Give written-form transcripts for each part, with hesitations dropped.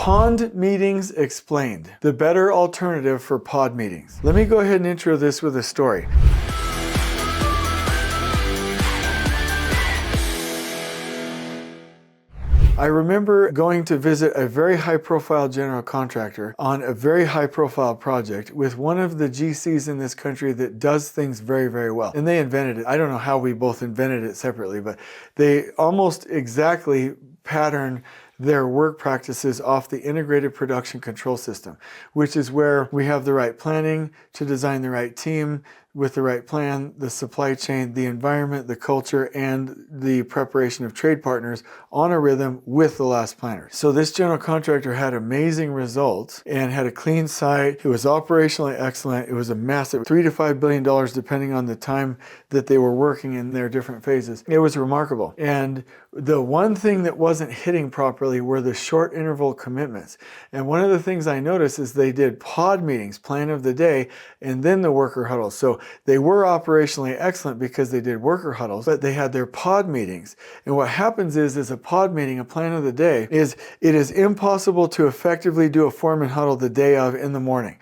Pond meetings explained. The better alternative for pod meetings. Let me go ahead and intro this with a story. I remember going to visit a very high-profile general contractor on a very high-profile project with one of the GCs in this country that does things very, very well. And they invented it. I don't know how we both invented it separately, but they almost exactly pattern their work practices off the integrated production control system, which is where we have the right planning to design the right team with the right plan, the supply chain, the environment, the culture, and the preparation of trade partners on a rhythm with the last planner. So this general contractor had amazing results and had a clean site. It was operationally excellent. It was a massive $3 to $5 billion depending on the time that they were working in their different phases. It was remarkable. And the one thing that wasn't hitting properly were the short interval commitments. And one of the things I noticed is they did pod meetings, plan of the day, and then the worker huddles. So they were operationally excellent because they did worker huddles, but they had their pod meetings. And what happens is a pod meeting, a plan of the day, it is impossible to effectively do a foreman huddle the day of in the morning.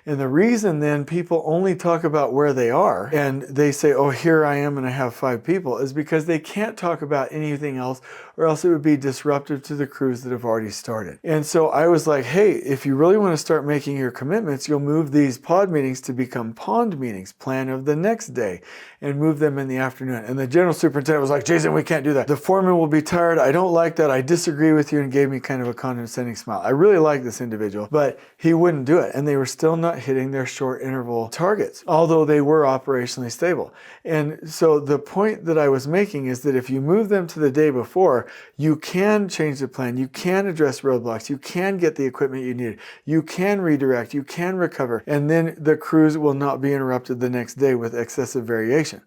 And the reason then people only talk about where they are and they say, oh, here I am and I have 5 people, is because they can't talk about anything else, or else it would be disruptive to the crews that have already started. And so I was like, hey, if you really want to start making your commitments, you'll move these pod meetings to become pond meetings, plan of the next day, and move them in the afternoon. And the general superintendent was like, Jason, we can't do that. The foreman will be tired. I don't like that. I disagree with you, and gave me kind of a condescending smile. I really like this individual, but he wouldn't do it. And they were still not hitting their short interval targets, although they were operationally stable. And so the point that I was making is that if you move them to the day before, you can change the plan, you can address roadblocks, you can get the equipment you need, you can redirect, you can recover, and then the crews will not be interrupted the next day with excessive variation.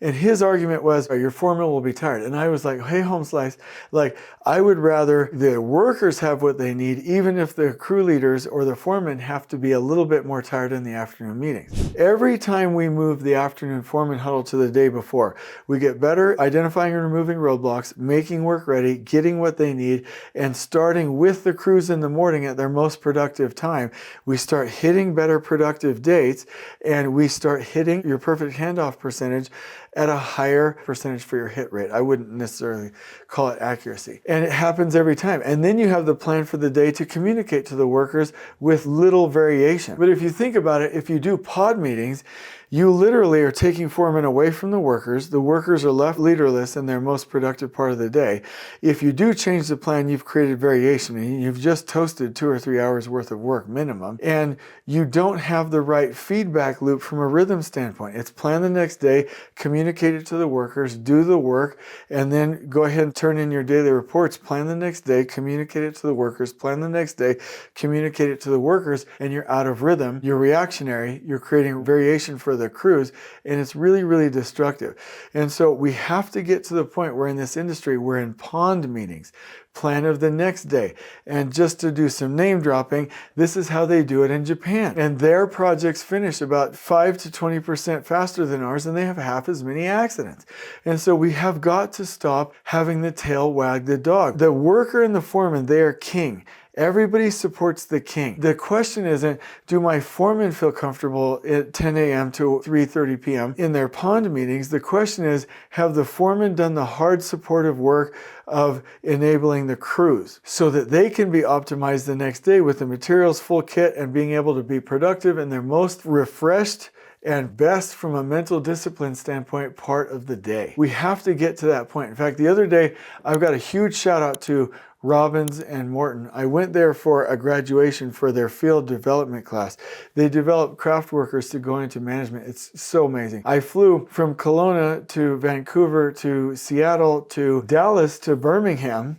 And his argument was, your foreman will be tired. And I was like, hey, home slice, like, I would rather the workers have what they need, even if the crew leaders or the foreman have to be a little bit more tired in the afternoon meetings. Every time we move the afternoon foreman huddle to the day before, we get better identifying and removing roadblocks, making work ready, getting what they need, and starting with the crews in the morning at their most productive time. We start hitting better productive dates, and we start hitting your perfect handoff percentage at a higher percentage for your hit rate. I wouldn't necessarily call it accuracy. And it happens every time. And then you have the plan for the day to communicate to the workers with little variation. But if you think about it, if you do pod meetings, you literally are taking foremen away from the workers. The workers are left leaderless in their most productive part of the day. If you do change the plan, you've created variation, and you've just toasted 2 or 3 hours worth of work minimum. And you don't have the right feedback loop from a rhythm standpoint. It's plan the next day, communicate it to the workers, do the work, and then go ahead and turn in your daily reports. Plan the next day, communicate it to the workers, plan the next day, communicate it to the workers, and you're out of rhythm. You're reactionary. You're creating variation for the crews, and it's really, really destructive. And so we have to get to the point where in this industry, we're in pond meetings, plan of the next day. And just to do some name dropping, this is how they do it in Japan. And their projects finish about 5 to 20% faster than ours, and they have half as many accidents. And so we have got to stop having the tail wag the dog. The worker and the foreman, they are king. Everybody supports the king. The question isn't, do my foremen feel comfortable at 10 a.m. to 3:30 p.m. in their pond meetings? The question is, have the foremen done the hard supportive work of enabling the crews so that they can be optimized the next day with the materials full kit and being able to be productive in their most refreshed and best from a mental discipline standpoint part of the day? We have to get to that point. In fact, the other day, I've got a huge shout out to Robbins and Morton. I went there for a graduation for their field development class. They develop craft workers to go into management. It's so amazing. I flew from Kelowna to Vancouver to Seattle to Dallas to Birmingham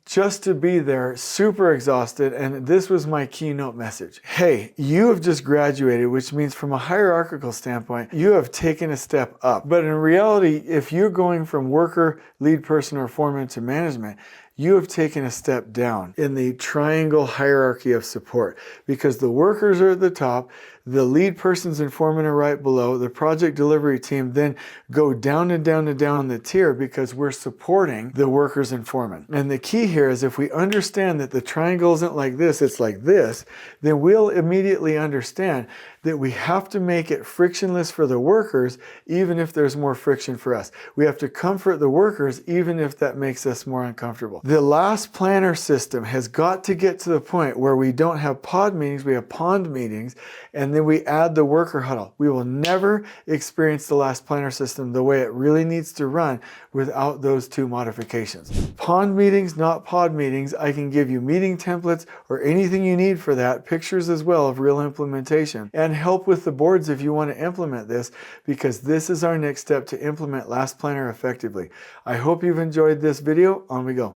just to be there, super exhausted, and this was my keynote message. Hey, you have just graduated, which means from a hierarchical standpoint, you have taken a step up. But in reality, if you're going from worker, lead person, or foreman to management, you have taken a step down in the triangle hierarchy of support, because the workers are at the top, The lead persons and foremen are right below. The project delivery team then go down and down and down the tier because we're supporting the workers and foremen. And the key here is if we understand that the triangle isn't like this, it's like this, then we'll immediately understand that we have to make it frictionless for the workers, even if there's more friction for us. We have to comfort the workers, even if that makes us more uncomfortable. The last planner system has got to get to the point where we don't have pod meetings, we have pond meetings, and then we add the worker huddle. We will never experience the last planner system the way it really needs to run without those two modifications. Pond meetings, not pod meetings. I can give you meeting templates or anything you need for that, pictures as well of real implementation, and help with the boards if you want to implement this, because this is our next step to implement Last Planner effectively. I hope you've enjoyed this video. On we go.